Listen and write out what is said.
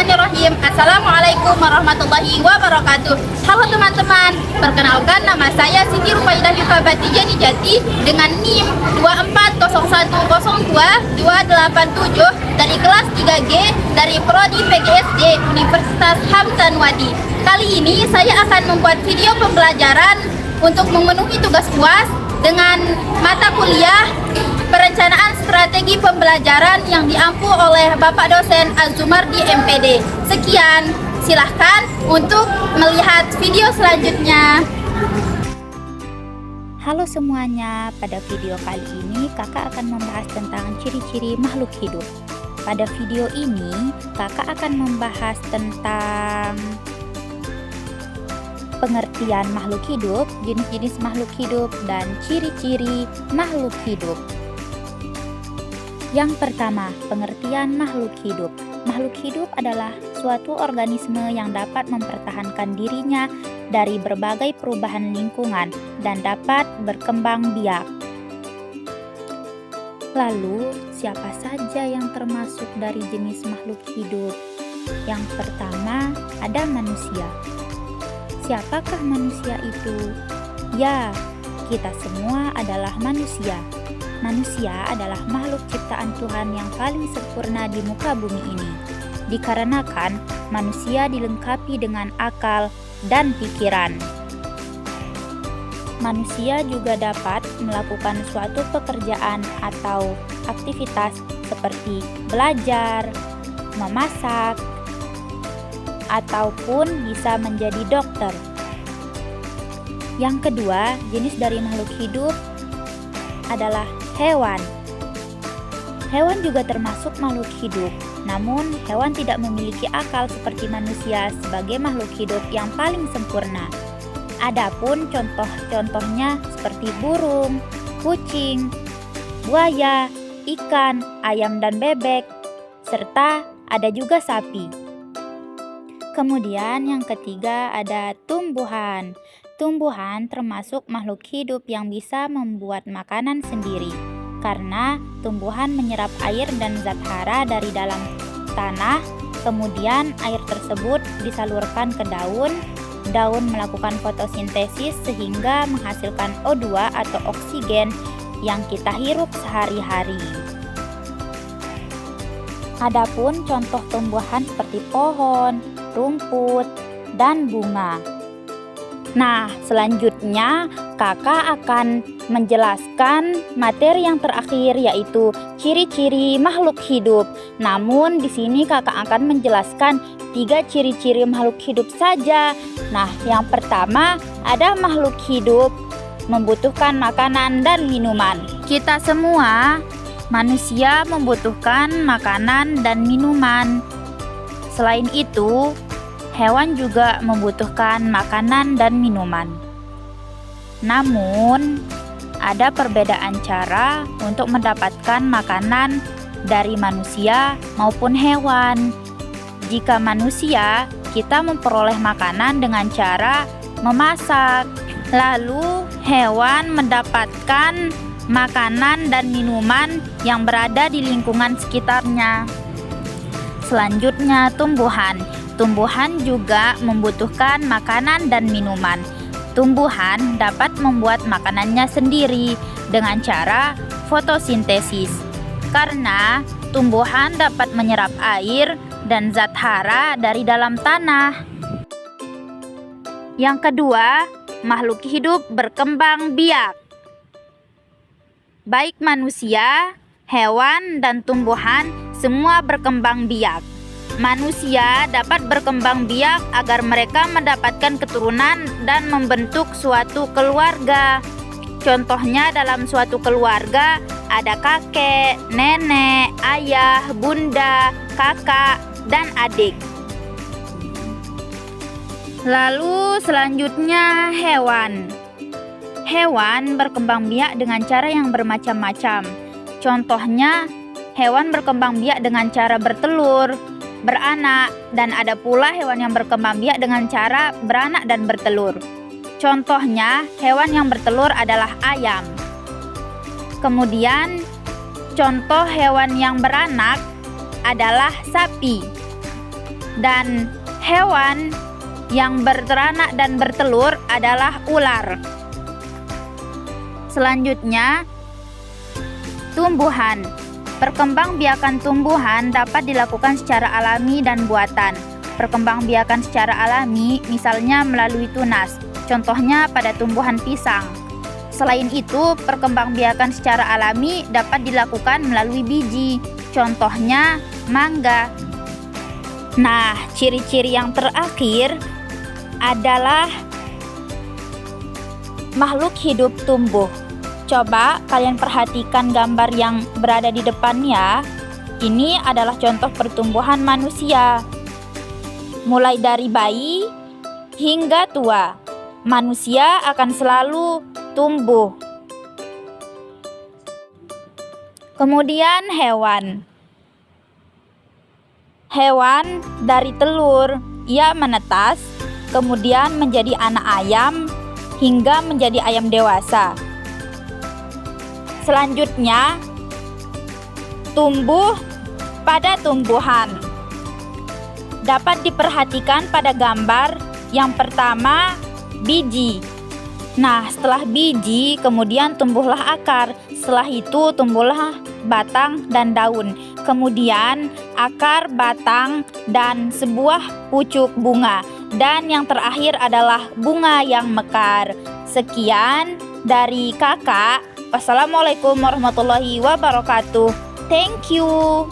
Bismillahirrahmanirrahim. Assalamualaikum warahmatullahi wabarakatuh. Halo teman-teman, perkenalkan nama saya Siti Rufaidah Yufabati Jati dengan NIM 240102287 dari kelas 3G dari Prodi PGSD Universitas Hamzanwadi. Kali ini saya akan membuat video pembelajaran untuk memenuhi tugas UAS dengan mata kuliah Perencanaan Strategi Pembelajaran yang diampu oleh Bapak Dosen Azumardi MPD. Sekian, silahkan untuk melihat video selanjutnya. Halo semuanya, pada video kali ini kakak akan membahas tentang ciri-ciri makhluk hidup. Pada video ini kakak akan membahas tentang pengertian makhluk hidup, jenis-jenis makhluk hidup, dan ciri-ciri makhluk hidup. Yang pertama, pengertian makhluk hidup. Makhluk hidup adalah suatu organisme yang dapat mempertahankan dirinya dari berbagai perubahan lingkungan dan dapat berkembang biak. Lalu, siapa saja yang termasuk dari jenis makhluk hidup? Yang pertama, ada manusia. Siapakah manusia itu? Ya, kita semua adalah manusia. Manusia adalah makhluk ciptaan Tuhan yang paling sempurna di muka bumi ini. Dikarenakan manusia dilengkapi dengan akal dan pikiran. Manusia juga dapat melakukan suatu pekerjaan atau aktivitas seperti belajar, memasak, ataupun bisa menjadi dokter. Yang kedua, jenis dari makhluk hidup adalah hewan. Hewan juga termasuk makhluk hidup, namun hewan tidak memiliki akal seperti manusia sebagai makhluk hidup yang paling sempurna. Adapun contoh-contohnya seperti burung, kucing, buaya, ikan, ayam dan bebek, serta ada juga sapi. Kemudian yang ketiga ada tumbuhan. Tumbuhan termasuk makhluk hidup yang bisa membuat makanan sendiri, karena tumbuhan menyerap air dan zat hara dari dalam tanah, kemudian air tersebut disalurkan ke daun, daun melakukan fotosintesis sehingga menghasilkan O2 atau oksigen yang kita hirup sehari-hari. Adapun contoh tumbuhan seperti pohon, rumput, dan bunga. Nah, selanjutnya kakak akan menjelaskan materi yang terakhir, yaitu ciri-ciri makhluk hidup. Namun di sini kakak akan menjelaskan 3 ciri-ciri makhluk hidup saja. Nah, yang pertama ada makhluk hidup membutuhkan makanan dan minuman. Kita semua manusia membutuhkan makanan dan minuman. Selain itu, hewan juga membutuhkan makanan dan minuman. Namun, ada perbedaan cara untuk mendapatkan makanan dari manusia maupun hewan. Jika manusia, kita memperoleh makanan dengan cara memasak. Lalu, hewan mendapatkan makanan dan minuman yang berada di lingkungan sekitarnya. Selanjutnya, tumbuhan. Tumbuhan juga membutuhkan makanan dan minuman. Tumbuhan dapat membuat makanannya sendiri dengan cara fotosintesis, karena tumbuhan dapat menyerap air dan zat hara dari dalam tanah. Yang kedua, makhluk hidup berkembang biak. Baik manusia, hewan, dan tumbuhan semua berkembang biak. Manusia dapat berkembang biak agar mereka mendapatkan keturunan dan membentuk suatu keluarga. Contohnya dalam suatu keluarga ada kakek, nenek, ayah, bunda, kakak, dan adik. Lalu selanjutnya hewan. Hewan berkembang biak dengan cara yang bermacam-macam. Contohnya hewan berkembang biak dengan cara bertelur, beranak, dan ada pula hewan yang berkembang biak dengan cara beranak dan bertelur. Contohnya, hewan yang bertelur adalah ayam. Kemudian, contoh hewan yang beranak adalah sapi. Dan hewan yang beranak dan bertelur adalah ular. Selanjutnya, tumbuhan. Perkembangbiakan tumbuhan dapat dilakukan secara alami dan buatan. Perkembangbiakan secara alami misalnya melalui tunas, contohnya pada tumbuhan pisang. Selain itu, perkembangbiakan secara alami dapat dilakukan melalui biji, contohnya mangga. Nah, ciri-ciri yang terakhir adalah makhluk hidup tumbuh. Coba kalian perhatikan gambar yang berada di depan ya. Ini adalah contoh pertumbuhan manusia. Mulai dari bayi hingga tua, manusia akan selalu tumbuh. Kemudian hewan. Hewan dari telur, ia menetas, kemudian menjadi anak ayam, hingga menjadi ayam dewasa. Selanjutnya, tumbuh pada tumbuhan. Dapat diperhatikan pada gambar yang pertama, biji. Nah, setelah biji, kemudian tumbuhlah akar. Setelah itu tumbuhlah batang dan daun. Kemudian akar, batang, dan sebuah pucuk bunga. Dan yang terakhir adalah bunga yang mekar. Sekian dari kakak. Wassalamualaikum warahmatullahi wabarakatuh. Thank you.